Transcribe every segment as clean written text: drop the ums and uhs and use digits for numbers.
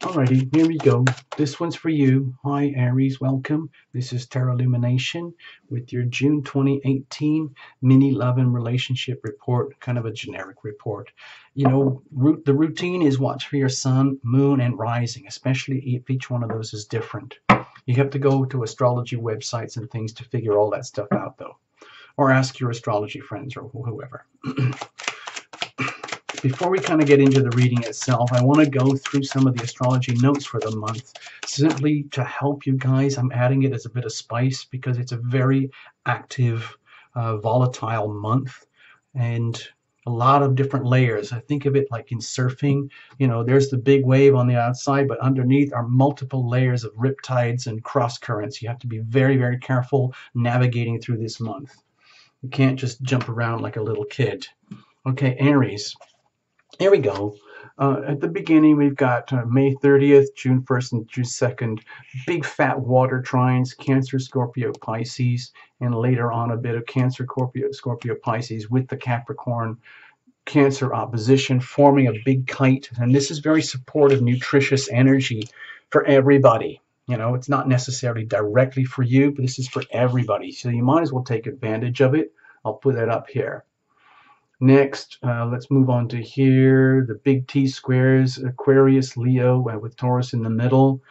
Alrighty, here we go. This one's for you. Hi, Aries, welcome. This is Tarot Lumination with your June 2018 mini love and relationship report, kind of a generic report. You know, the routine is watch for your sun, moon, and rising, especially if each one of those is different. You have to go to astrology websites and things to figure all that stuff out, though, or ask your astrology friends or whoever. Before we kind of get into the reading itself, I want to go through some of the astrology notes for the month, simply to help you guys. I'm adding it as a bit of spice because it's a very active, volatile month, and a lot of different layers. I think of it like in surfing. You know, there's the big wave on the outside, but underneath are multiple layers of riptides and cross currents. You have to be very, very careful navigating through this month. You can't just jump around like a little kid. Okay, Aries. Here we go. At the beginning, we've got May 30th, June 1st, and June 2nd. Big fat water trines, Cancer, Scorpio, Pisces, and later on a bit of Cancer, Scorpio, Pisces with the Capricorn Cancer opposition, forming a big kite. And this is very supportive, nutritious energy for everybody. You know, it's not necessarily directly for you, but this is for everybody. So you might as well take advantage of it. I'll put that up here. Next, let's move on to here, the big T squares, Aquarius, Leo, with Taurus in the middle.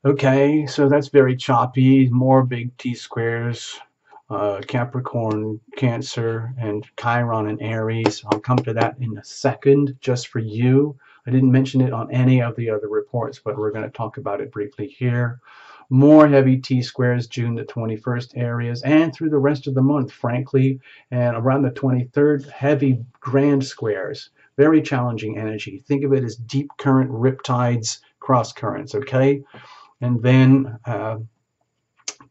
Okay, so that's very choppy. More big T squares, Capricorn, Cancer, and Chiron and Aries. I'll come to that in a second, just for you. I didn't mention it on any of the other reports, but we're going to talk about it briefly here. More heavy T squares, June the 21st areas, and through the rest of the month, frankly, and around the 23rd, heavy grand squares. Very challenging energy. Think of it as deep current, riptides, cross currents, okay? And then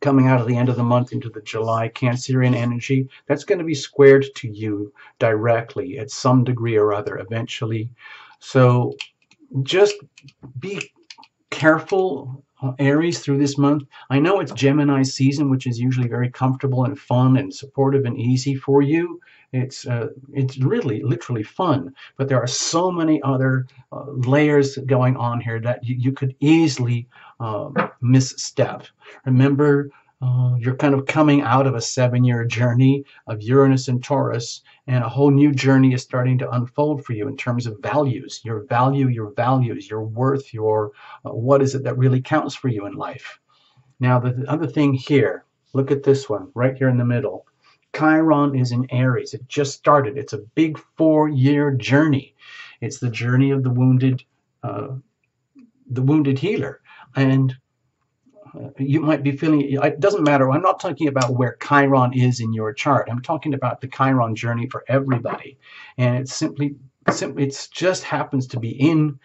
coming out of the end of the month into the July Cancerian energy, that's going to be squared to you directly at some degree or other eventually. So just be careful, Aries, through this month. I know it's Gemini season, which is usually very comfortable and fun and supportive and easy for you. It's really literally fun, but there are so many other layers going on here that you could easily misstep. Remember, you're kind of coming out of a 7-year journey of Uranus and Taurus, and a whole new journey is starting to unfold for you in terms of values, your value, your values, your worth, your what is it that really counts for you in life. Now, the other thing here, look at this one right here in the middle. Chiron is in Aries. It just started. It's a big 4-year journey. It's the journey of the wounded healer. And you might be feeling, it doesn't matter. I'm not talking about where Chiron is in your chart. I'm talking about the Chiron journey for everybody. And it's simply it just happens to be in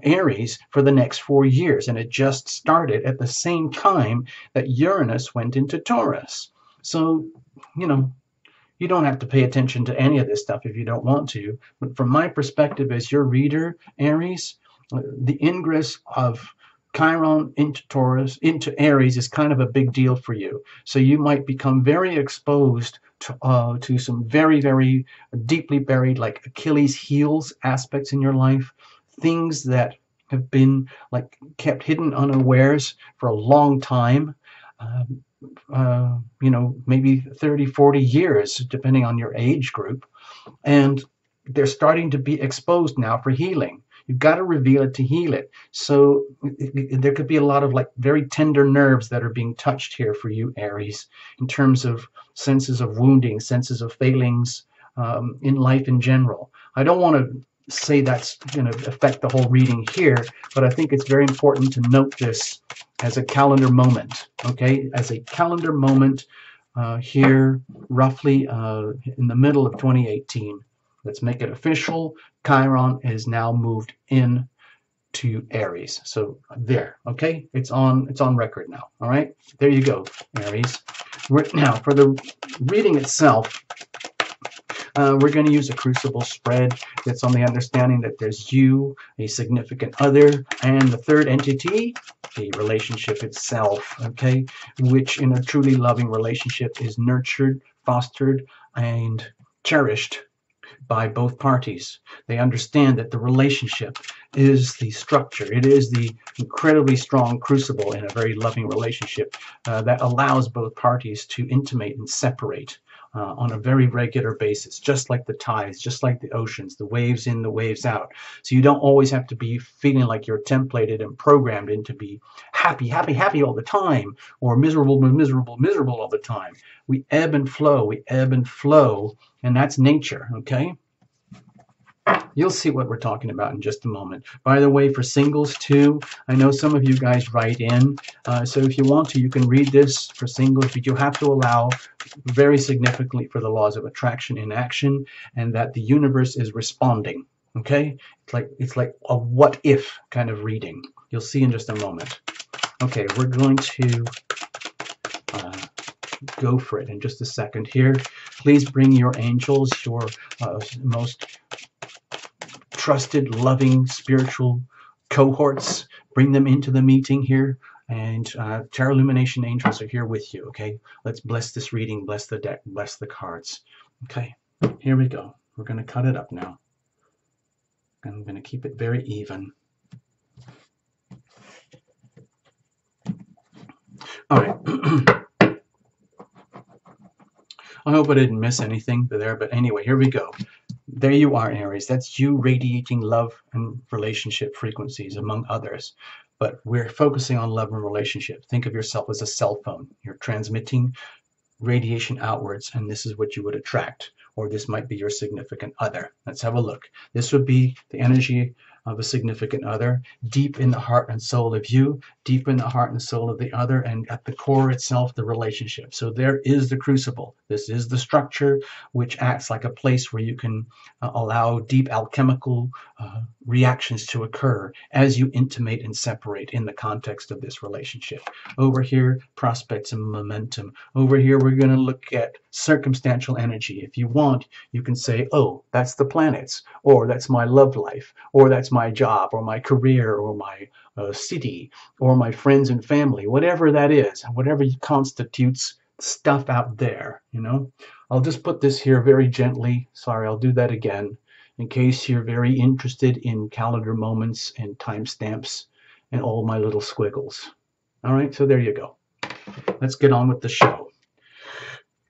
Aries for the next 4 years. And it just started at the same time that Uranus went into Taurus. So, you know, you don't have to pay attention to any of this stuff if you don't want to. But from my perspective as your reader, Aries, the ingress of Chiron into Taurus, into Aries is kind of a big deal for you. So you might become very exposed to some very, very deeply buried, like Achilles heels aspects in your life, things that have been like kept hidden unawares for a long time. You know, maybe 30, 40 years, depending on your age group. And they're starting to be exposed now for healing. You've got to reveal it to heal it. So there could be a lot of like very tender nerves that are being touched here for you, Aries, in terms of senses of wounding, senses of failings in life in general. I don't want to say that's going to affect the whole reading here, but I think it's very important to note this as a calendar moment, okay? As a calendar moment here, roughly in the middle of 2018. Let's make it official. Chiron is now moved in to Aries. So there, okay? It's on record now, all right? There you go, Aries. Now, for the reading itself, we're going to use a crucible spread that's on the understanding that there's you, a significant other, and the third entity, the relationship itself, okay? Which in a truly loving relationship is nurtured, fostered, and cherished by both parties. They understand that the relationship is the structure. It is the incredibly strong crucible in a very loving relationship that allows both parties to intimate and separate on a very regular basis, just like the tides, just like the oceans, the waves in, the waves out. So you don't always have to be feeling like you're templated and programmed into be happy, happy, happy all the time, or miserable, miserable, miserable all the time. We ebb and flow, and that's nature, okay? You'll see what we're talking about in just a moment. By the way, for singles too, I know some of you guys write in, so if you want to, you can read this for singles, but you have to allow very significantly for the laws of attraction in action, and that the universe is responding. Okay, it's like a what if kind of reading. You'll see in just a moment. Okay, we're going to go for it in just a second here. Please bring your angels, your most trusted, loving, spiritual cohorts. Bring them into the meeting here. And Tarot Lumination angels are here with you, okay? Let's bless this reading, bless the deck, bless the cards. Okay, here we go. We're going to cut it up now. I'm going to keep it very even. All right. I hope I didn't miss anything there, but anyway, here we go. There you are, Aries. That's you radiating love and relationship frequencies, among others. But we're focusing on love and relationship. Think of yourself as a cell phone. You're transmitting radiation outwards, and this is what you would attract. Or this might be your significant other. Let's have a look. This would be the energy of a significant other, deep in the heart and soul of you, deep in the heart and soul of the other, and at the core itself, the relationship. So there is the crucible. This is the structure which acts like a place where you can allow deep alchemical reactions to occur as you intimate and separate in the context of this relationship. Over here, prospects and momentum. Over here, we're going to look at circumstantial energy. If you want, you can say, oh, that's the planets, or that's my love life, or that's my job, or my career, or my city, or my friends and family, whatever that is, whatever constitutes stuff out there, you know. I'll just put this here very gently. Sorry, I'll do that again in case you're very interested in calendar moments and timestamps and all my little squiggles. All right, so there you go. Let's get on with the show.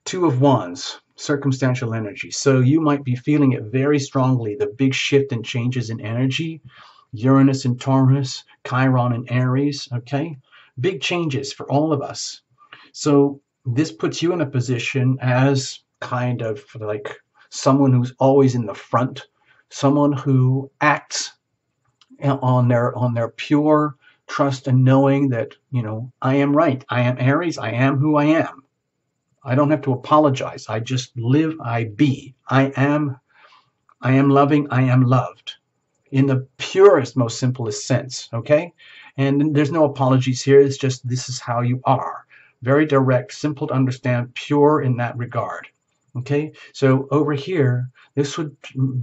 Two of Wands, circumstantial energy. So you might be feeling it very strongly, the big shift and changes in energy. Uranus and Taurus, Chiron and Aries, okay? Big changes for all of us. So this puts you in a position as kind of like someone who's always in the front, someone who acts on their pure trust and knowing that, you know, I am right. I am Aries. I am who I am. I don't have to apologize. I just live, I be. I am loving, I am loved. In the purest, most simplest sense, okay? And there's no apologies here. It's just this is how you are. Very direct, simple to understand, pure in that regard, okay? So over here, this would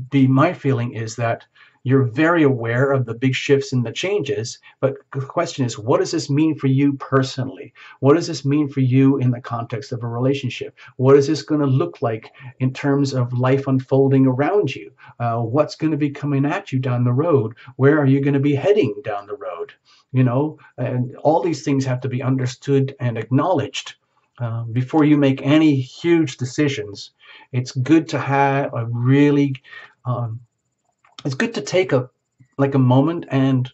be my feeling is that you're very aware of the big shifts and the changes, but the question is, what does this mean for you personally? What does this mean for you in the context of a relationship? What is this going to look like in terms of life unfolding around you? What's going to be coming at you down the road? Where are you going to be heading down the road? You know, and all these things have to be understood and acknowledged before you make any huge decisions. It's good to have a really it's good to take a moment and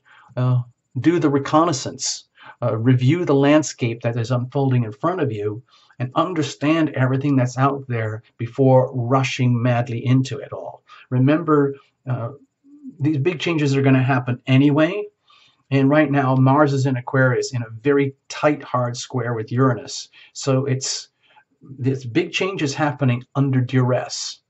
do the reconnaissance, review the landscape that is unfolding in front of you, and understand everything that's out there before rushing madly into it all. Remember, these big changes are going to happen anyway. And right now, Mars is in Aquarius in a very tight, hard square with Uranus. So this big change is happening under duress.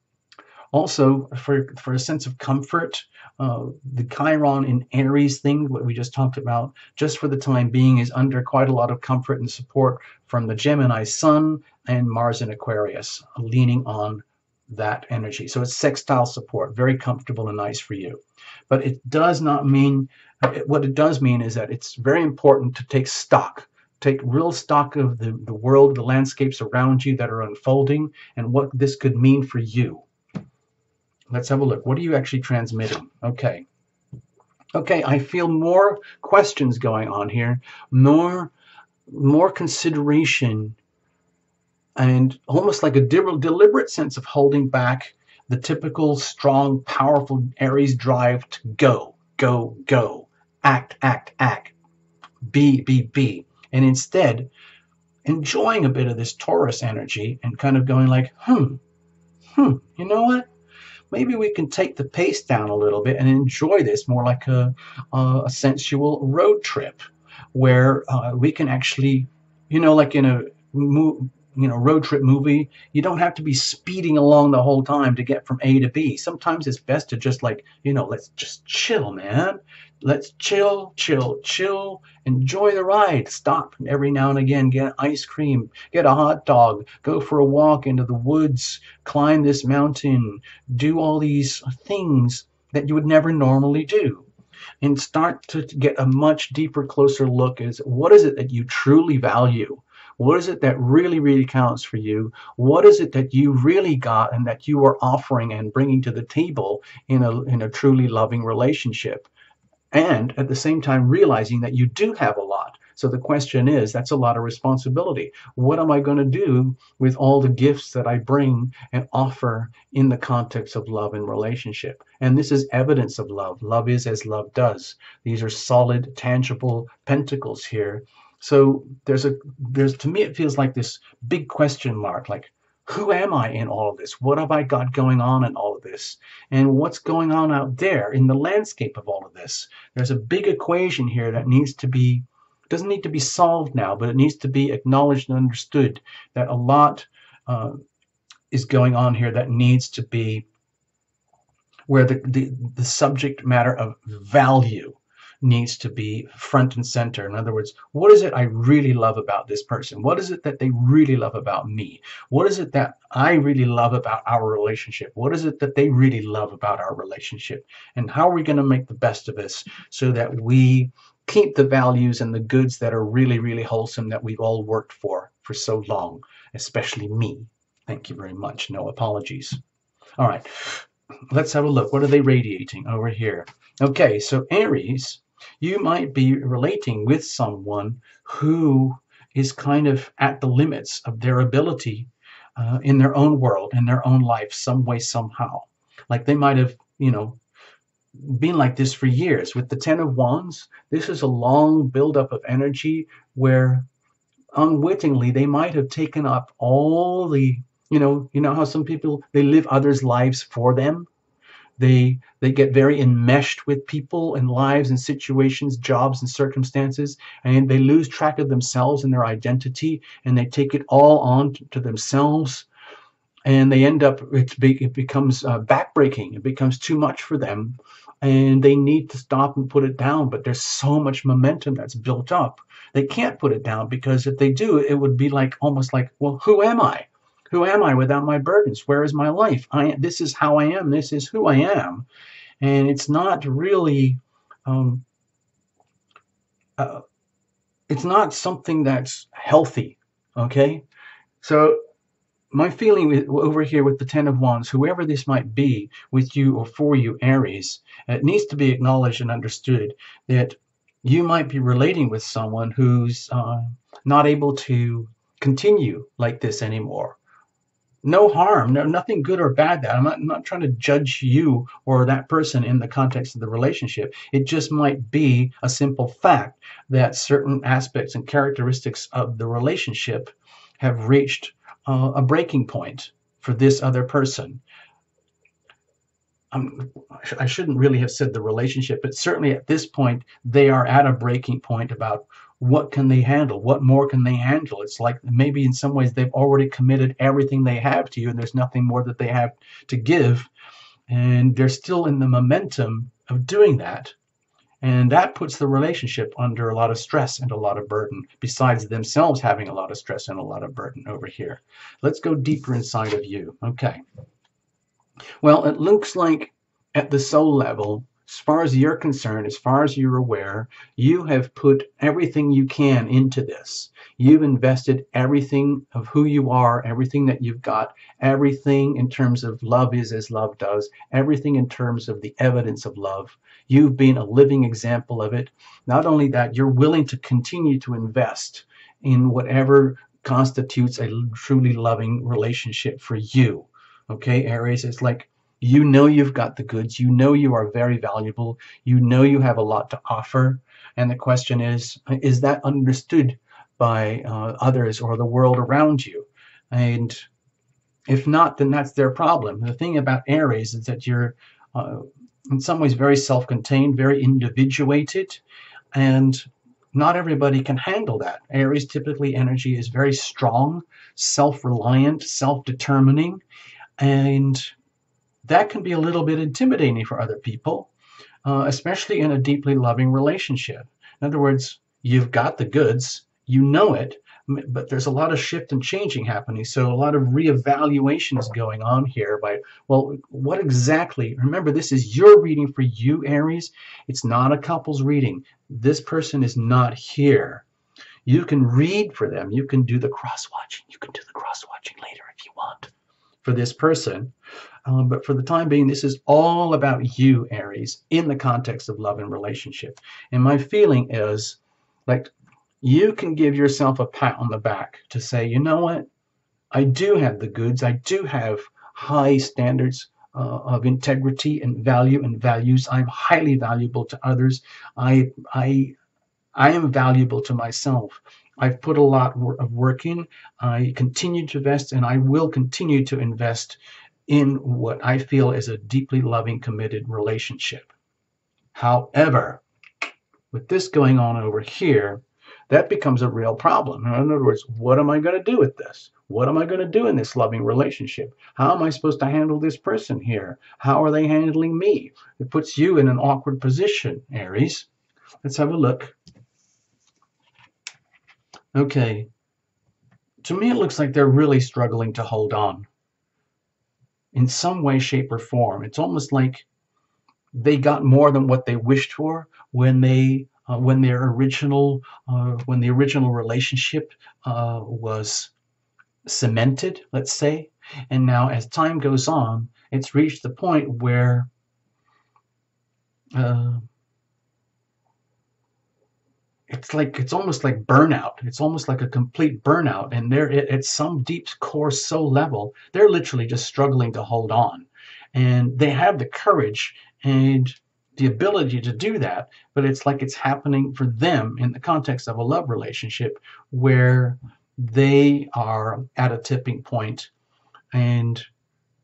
Also, for a sense of comfort, the Chiron in Aries thing, what we just talked about, just for the time being, is under quite a lot of comfort and support from the Gemini Sun and Mars in Aquarius, leaning on that energy. So it's sextile support, very comfortable and nice for you. But it does not mean, what it does mean is that it's very important to take stock. Take real stock of the world, the landscapes around you that are unfolding, and what this could mean for you. Let's have a look. What are you actually transmitting? Okay. Okay, I feel more questions going on here, more consideration, and almost like a deliberate sense of holding back the typical strong, powerful Aries drive to go, go, go, act, act, act, be, be, be. And instead, enjoying a bit of this Taurus energy and kind of going like, you know what? Maybe we can take the pace down a little bit and enjoy this more like a sensual road trip where we can actually, like in a road trip movie, you don't have to be speeding along the whole time to get from A to B. Sometimes it's best to just like, let's just chill, man. Let's chill, chill, chill, enjoy the ride. Stop every now and again, get ice cream, get a hot dog, go for a walk into the woods, climb this mountain, do all these things that you would never normally do, and start to get a much deeper, closer look at what is it that you truly value? What is it that really, really counts for you? What is it that you really got and that you are offering and bringing to the table in a truly loving relationship? And at the same time, realizing that you do have a lot. So the question is, that's a lot of responsibility. What am I going to do with all the gifts that I bring and offer in the context of love and relationship? And this is evidence of love. Love is as love does. These are solid, tangible pentacles here. So there's to me, it feels like this big question mark, like, who am I in all of this? What have I got going on in all of this? And what's going on out there in the landscape of all of this? There's a big equation here that doesn't need to be solved now, but it needs to be acknowledged and understood that a lot is going on here that needs to be where the subject matter of value needs to be front and center. In other words, what is it I really love about this person? What is it that they really love about me? What is it that I really love about our relationship? What is it that they really love about our relationship? And how are we going to make the best of this so that we keep the values and the goods that are really, really wholesome that we've all worked for so long, especially me. Thank you very much. No apologies. All right, let's have a look. What are they radiating over here? Okay, so Aries, you might be relating with someone who is kind of at the limits of their ability in their own world, in their own life, some way, somehow. Like they might have, been like this for years. With the Ten of Wands, this is a long buildup of energy where unwittingly they might have taken up all the, how some people, they live others' lives for them. They get very enmeshed with people and lives and situations, jobs and circumstances, and they lose track of themselves and their identity, and they take it all on to themselves, and they end up, it becomes backbreaking. It becomes too much for them, and they need to stop and put it down. But there's so much momentum that's built up. They can't put it down, because if they do, it would be like almost like, well, who am I? Who am I without my burdens? Where is my life? This is how I am. This is who I am. And it's not really, it's not something that's healthy. Okay. So my feeling over here with the Ten of Wands, whoever this might be with you or for you, Aries, it needs to be acknowledged and understood that you might be relating with someone who's not able to continue like this anymore. No harm, nothing good or bad. That I'm not trying to judge you or that person in the context of the relationship. It just might be a simple fact that certain aspects and characteristics of the relationship have reached a breaking point for this other person. I shouldn't really have said the relationship, but certainly at this point, they are at a breaking point about what can they handle? What more can they handle? It's like maybe in some ways they've already committed everything they have to you, and there's nothing more that they have to give. And they're still in the momentum of doing that. And that puts the relationship under a lot of stress and a lot of burden, besides themselves having a lot of stress and a lot of burden over here. Let's go deeper inside of you. Okay. Well, it looks like at the soul level, as far as you're concerned, as far as you're aware, you have put everything you can into this. You've invested everything of who you are, everything that you've got, everything in terms of love is as love does, everything in terms of the evidence of love. You've been a living example of it. Not only that, you're willing to continue to invest in whatever constitutes a truly loving relationship for you. Okay, Aries, it's like you know you've got the goods, you know you are very valuable, you know you have a lot to offer. And the question is that understood by others or the world around you? And if not, then that's their problem. The thing about Aries is that you're uh, in some ways very self-contained, very individuated, and not everybody can handle that. Aries typically energy is very strong, self-reliant, self-determining, and that can be a little bit intimidating for other people, especially in a deeply loving relationship. In other words, you've got the goods, you know it, but there's a lot of shift and changing happening. So a lot of reevaluation is going on here by, well, what exactly? Remember, this is your reading for you, Aries. It's not a couple's reading. This person is not here. You can read for them. You can do the cross-watching. You can do the cross-watching later if you want for this person. But for the time being, this is all about you, Aries, in the context of love and relationship. And my feeling is like you can give yourself a pat on the back to say, you know what? I do have the goods. I do have high standards of integrity and value and values. I'm highly valuable to others. I am valuable to myself. I've put a lot of work in. I continue to invest, and I will continue to invest in what I feel is a deeply loving, committed relationship. However, with this going on over here, that becomes a real problem. In other words, what am I going to do with this? What am I going to do in this loving relationship? How am I supposed to handle this person here? How are they handling me? It puts you in an awkward position, Aries. Let's have a look. Okay. To me, it looks like they're really struggling to hold on in some way, shape, or form. It's almost like they got more than what they wished for when when the original relationship was cemented, let's say. And now, as time goes on, it's reached the point where uh, it's almost like burnout. It's almost like a complete burnout, and they're at some deep core soul level, they're literally just struggling to hold on, and they have the courage and the ability to do that, but it's like it's happening for them in the context of a love relationship where they are at a tipping point, and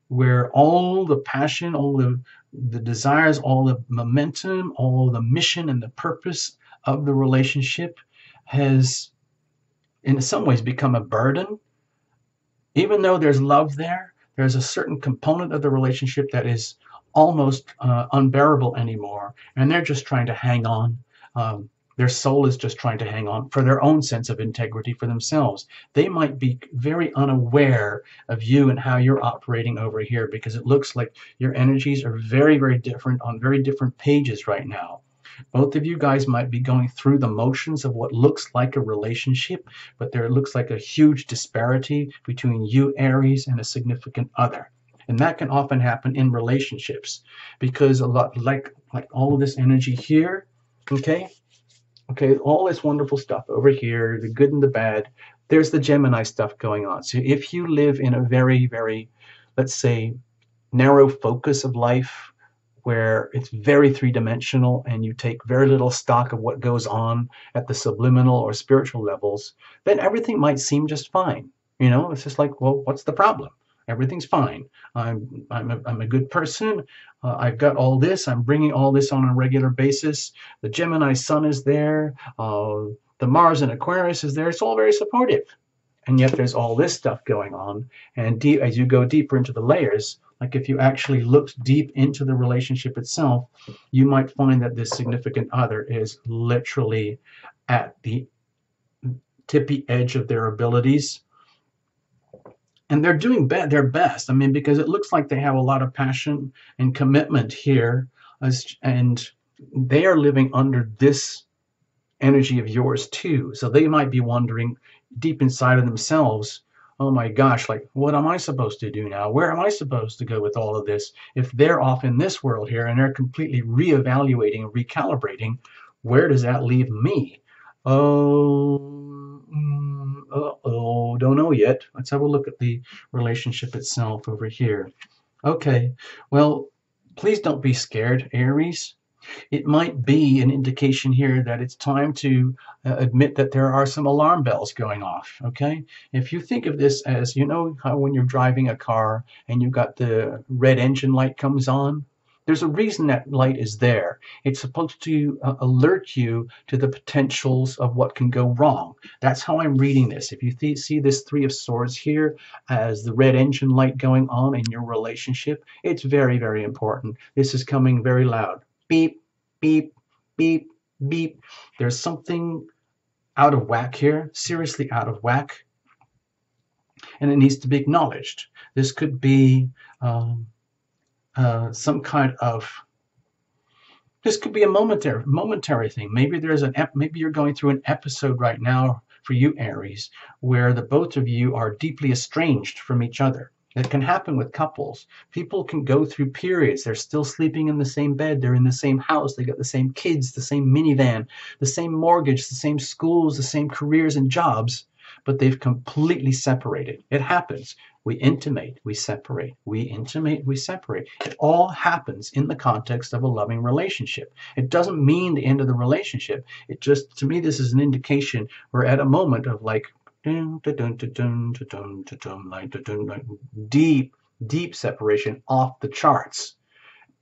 where all the passion, all the desires, all the momentum, all the mission and the purpose of the relationship has in some ways become a burden. Even though there's love there, there's a certain component of the relationship that is almost unbearable anymore, and they're just trying to hang on. Their soul is just trying to hang on for their own sense of integrity for themselves. They might be very unaware of you and how you're operating over here, because it looks like your energies are very, very different on very different pages right now. Both of you guys might be going through the motions of what looks like a relationship, but there looks like a huge disparity between you, Aries, and a significant other. And that can often happen in relationships because a lot like all of this energy here, okay? Okay, all this wonderful stuff over here, the good and the bad, there's the Gemini stuff going on. So if you live in a very, very, let's say, narrow focus of life where it's very three-dimensional and you take very little stock of what goes on at the subliminal or spiritual levels, then everything might seem just fine. You know, it's just like, well, what's the problem? Everything's fine. I'm a good person. I've got all this. I'm bringing all this on a regular basis. The Gemini sun is there. The Mars in Aquarius is there. It's all very supportive. And yet there's all this stuff going on. And as you go deeper into the layers, like if you actually looked deep into the relationship itself, you might find that this significant other is literally at the tippy edge of their abilities. And they're doing their best. I mean, because it looks like they have a lot of passion and commitment here. and they are living under this energy of yours too. So they might be wondering deep inside of themselves, oh my gosh, like, what am I supposed to do now? Where am I supposed to go with all of this? If they're off in this world here and they're completely reevaluating, recalibrating, where does that leave me? Oh, don't know yet. Let's have a look at the relationship itself over here. Okay, well, please don't be scared, Aries. It might be an indication here that it's time to admit that there are some alarm bells going off. Okay, if you think of this as, you know how when you're driving a car and you've got the red engine light comes on, there's a reason that light is there. It's supposed to alert you to the potentials of what can go wrong. That's how I'm reading this. If you see this Three of Swords here as the red engine light going on in your relationship, it's very, very important. This is coming very loud. Beep, beep, beep, beep. There's something out of whack here, seriously out of whack, and it needs to be acknowledged. This could be some kind of, this could be a momentary thing. Maybe maybe you're going through an episode right now for you, Aries, where the both of you are deeply estranged from each other. It can happen with couples. People can go through periods. They're still sleeping in the same bed. They're in the same house. They got the same kids, the same minivan, the same mortgage, the same schools, the same careers and jobs, but they've completely separated. It happens. We intimate, we separate. We intimate, we separate. It all happens in the context of a loving relationship. It doesn't mean the end of the relationship. It just, to me, this is an indication we're at a moment of like, deep, deep separation off the charts.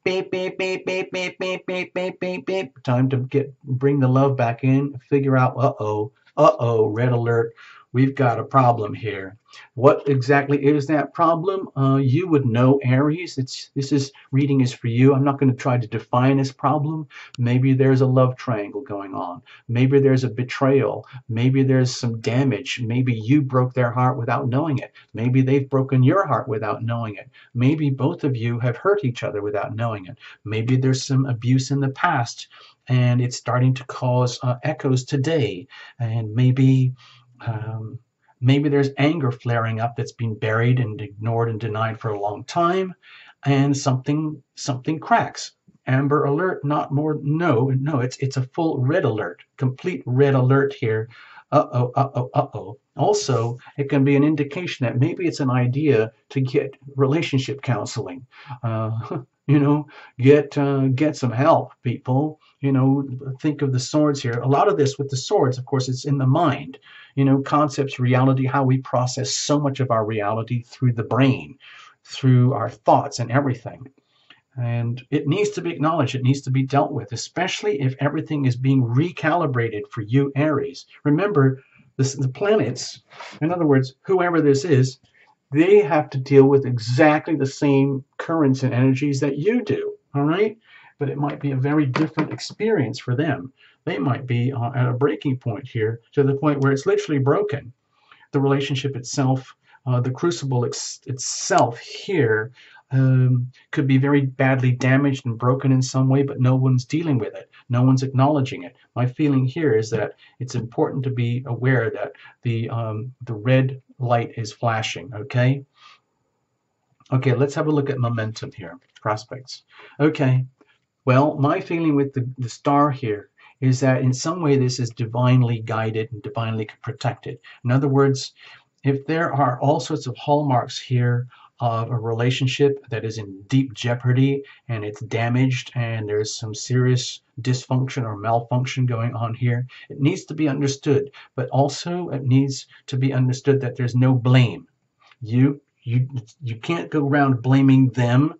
Beep, beep, beep, beep, beep, beep, beep, beep, beep, beep. Time to bring the love back in, figure out, red alert. We've got a problem here. What exactly is that problem? You would know, Aries. This reading is for you. I'm not going to try to define this problem. Maybe there's a love triangle going on. Maybe there's a betrayal. Maybe there's some damage. Maybe you broke their heart without knowing it. Maybe they've broken your heart without knowing it. Maybe both of you have hurt each other without knowing it. Maybe there's some abuse in the past and it's starting to cause echoes today. And maybe there's anger flaring up that's been buried and ignored and denied for a long time, and something cracks. Amber alert, not more. No, it's a full red alert, complete red alert here. Also, it can be an indication that maybe it's an idea to get relationship counseling. Get some help, people. Think of the swords here. A lot of this with the swords, of course, it's in the mind. Concepts, reality, how we process so much of our reality through the brain, through our thoughts and everything. And it needs to be acknowledged. It needs to be dealt with, especially if everything is being recalibrated for you, Aries. Remember, the planets, in other words, whoever this is, they have to deal with exactly the same currents and energies that you do, all right? But it might be a very different experience for them. They might be at a breaking point here, to the point where it's literally broken. The relationship itself, the crucible itself here, could be very badly damaged and broken in some way, but no one's dealing with it. No one's acknowledging it. My feeling here is that it's important to be aware that the red light is flashing, okay? Okay, let's have a look at momentum here, prospects. Okay, well, my feeling with the star here is that in some way this is divinely guided and divinely protected. In other words, if there are all sorts of hallmarks here of a relationship that is in deep jeopardy and it's damaged and there's some serious dysfunction or malfunction going on here, it needs to be understood. But also it needs to be understood that there's no blame. You can't go around blaming them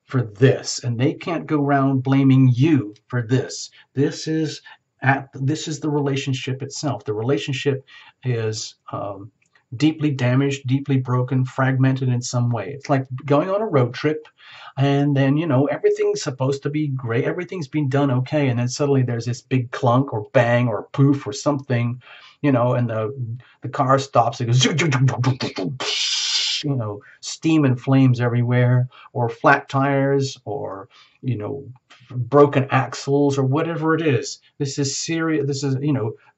for this, and they can't go around blaming you for this. This is the relationship itself. The relationship is deeply damaged, deeply broken, fragmented in some way. It's like going on a road trip, and then everything's supposed to be great, everything's been done okay, and then suddenly there's this big clunk or bang or poof or something, and the car stops. It goes, steam and flames everywhere, or flat tires, or broken axles or whatever it is. This is serious. This is,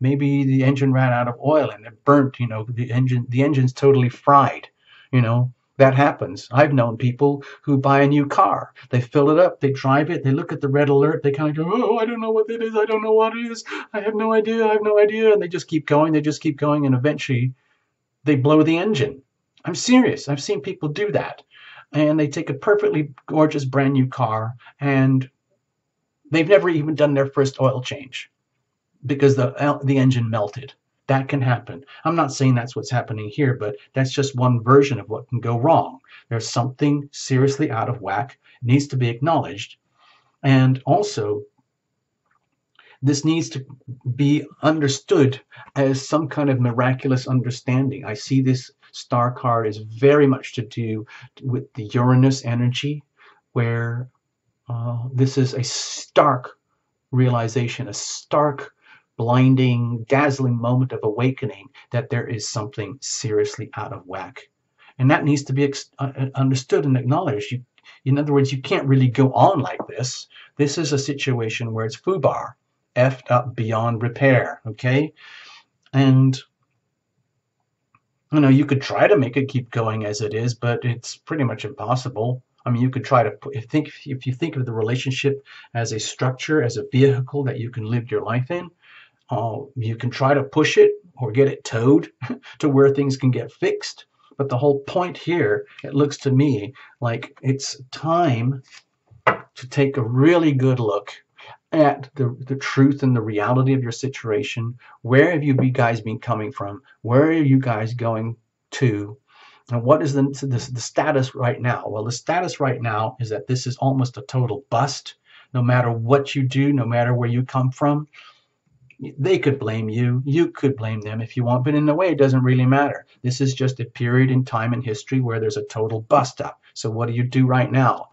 maybe the engine ran out of oil and it burnt, the engine's totally fried, that happens. I've known people who buy a new car. They fill it up, they drive it, they look at the red alert, they kind of go, oh, I don't know what it is, I don't know what it is, I have no idea, and they just keep going, and eventually they blow the engine. I'm serious. I've seen people do that. And they take a perfectly gorgeous brand new car and they've never even done their first oil change because the engine melted. That can happen. I'm not saying that's what's happening here, but that's just one version of what can go wrong. There's something seriously out of whack. It needs to be acknowledged. And also, this needs to be understood as some kind of miraculous understanding. I see this star card is very much to do with the Uranus energy, where this is a stark realization, a stark, blinding, dazzling moment of awakening that there is something seriously out of whack. And that needs to be understood and acknowledged. In other words, you can't really go on like this. This is a situation where it's foobar, effed up beyond repair, okay? And you could try to make it keep going as it is, but it's pretty much impossible. I mean, you could try to if you think of the relationship as a structure, as a vehicle that you can live your life in, you can try to push it or get it towed to where things can get fixed. But the whole point here, it looks to me like it's time to take a really good look at the truth and the reality of your situation. Where have you guys been coming from? Where are you guys going to? And what is the status right now? Well, the status right now is that this is almost a total bust. No matter what you do, no matter where you come from, they could blame you. You could blame them if you want, but in a way, it doesn't really matter. This is just a period in time in history where there's a total bust up. So what do you do right now?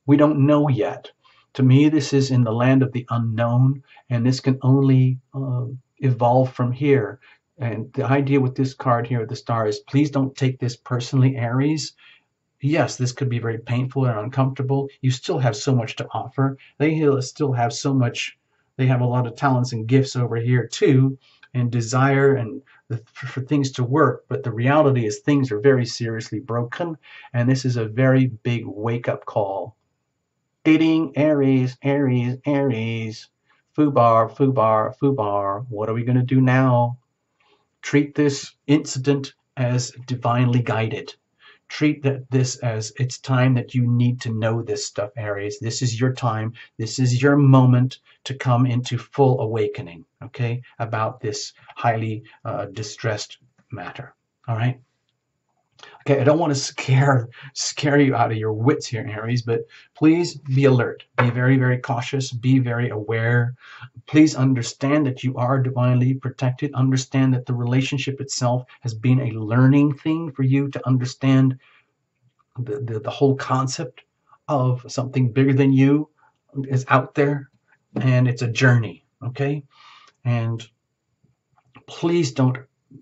We don't know yet. To me, this is in the land of the unknown, and this can only evolve from here. And the idea with this card here, the star, is please don't take this personally, Aries. Yes, this could be very painful and uncomfortable. You still have so much to offer. They still have so much. They have a lot of talents and gifts over here too, and desire and for things to work. But the reality is things are very seriously broken, and this is a very big wake-up call. Dating, Aries, Aries, Aries. Foobar, foobar, foobar. What are we going to do now? Treat this incident as divinely guided. Treat this as it's time that you need to know this stuff, Aries. This is your time. This is your moment to come into full awakening, okay, about this highly distressed matter. All right. Okay, I don't want to scare you out of your wits here, Aries, but please be alert. Be very, very cautious. Be very aware. Please understand that you are divinely protected. Understand that the relationship itself has been a learning thing for you to understand the whole concept of something bigger than you is out there, and it's a journey, okay? And please don't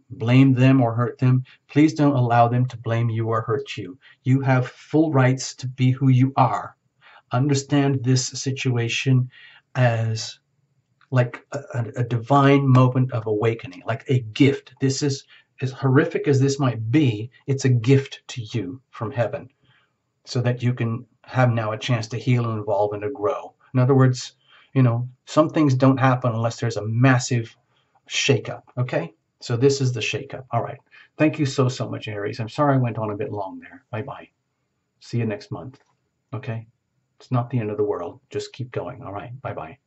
blame them or hurt them. Please don't allow them to blame you or hurt you. You have full rights to be who you are. Understand this situation as like a divine moment of awakening, like a gift. This is, as horrific as this might be, it's a gift to you from heaven so that you can have now a chance to heal and evolve and to grow. In other words, some things don't happen unless there's a massive shakeup, okay? So this is the shakeup. All right. Thank you so much, Aries. I'm sorry I went on a bit long there. Bye-bye. See you next month. Okay? It's not the end of the world. Just keep going. All right. Bye-bye.